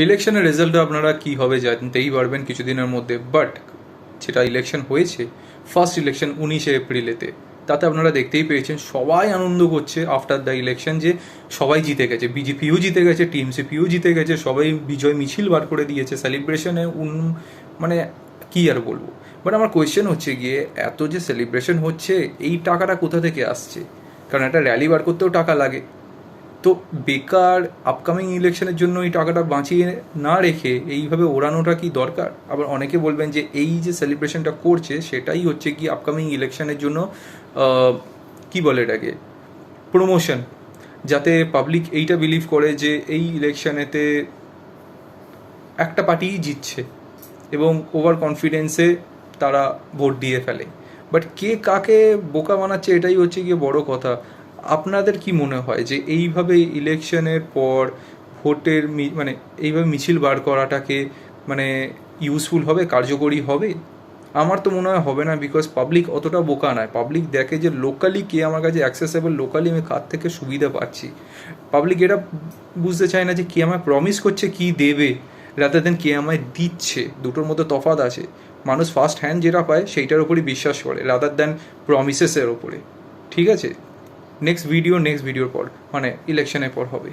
ইলেকশনের রেজাল্ট আপনারা কী হবে জানতেই পারবেন কিছুদিনের মধ্যে, বাট যেটা ইলেকশন হয়েছে, ফার্স্ট ইলেকশন 19 এপ্রিলেতে, তাতে আপনারা দেখতেই পেয়েছেন সবাই আনন্দ করছে আফটার দ্য ইলেকশন যে সবাই জিতে গেছে, বিজেপিও জিতে গেছে, টিএমসিপিও জিতে গেছে, সবাই বিজয় মিছিল বার করে দিয়েছে, সেলিব্রেশনে মানে কী আর বলবো। বাট আমার কোয়েশ্চেন হচ্ছে গিয়ে, এত যে সেলিব্রেশন হচ্ছে এই টাকাটা কোথা থেকে আসছে? কারণ একটা র্যালি বার করতেও টাকা লাগে। তো বেকার আপকামিং ইলেকশনের জন্য এই টাকাটা বাঁচিয়ে না রেখে এইভাবে ওড়ানোটা কি দরকার? আবার অনেকে বলবেন যে এই যে সেলিব্রেশনটা করছে সেটাই হচ্ছে কি আপকামিং ইলেকশনের জন্য কি বলে এটাকে, প্রমোশন, যাতে পাবলিক এইটা বিলিভ করে যে এই ইলেকশনেতে একটা পার্টিই জিতছে এবং ওভার কনফিডেন্সে তারা ভোট দিয়ে ফেলে। বাট কে কাকে বোকা বানাচ্ছে এটাই হচ্ছে গিয়ে বড় কথা। আপনাদের কি মনে হয় যে এইভাবে ইলেকশনের পর ভোটের মানে এইভাবে মিছিল বার করাটাকে মানে ইউজফুল হবে, কার্যকরী হবে? আমার তো মনে হয় হবে না, বিকজ পাবলিক অতটা বোকা নয়। পাবলিক দেখে যে লোকালি কে আমার কাছে অ্যাক্সেসেবল, লোকালি আমি কার থেকে সুবিধা পাচ্ছি। পাবলিক এটা বুঝতে চায় না যে কে আমায় প্রমিস করছে কি দেবে, রাদার দেন কে আমায় দিচ্ছে। দুটোর মধ্যে তফাৎ আছে। মানুষ ফার্স্ট হ্যান্ড যেটা পায় সেইটার ওপরই বিশ্বাস করে রাদার দেন প্রমিসেসের ওপরে। ঠিক আছে, নেক্সট ভিডিওর পর মানে ইলেকশনের পর হবে।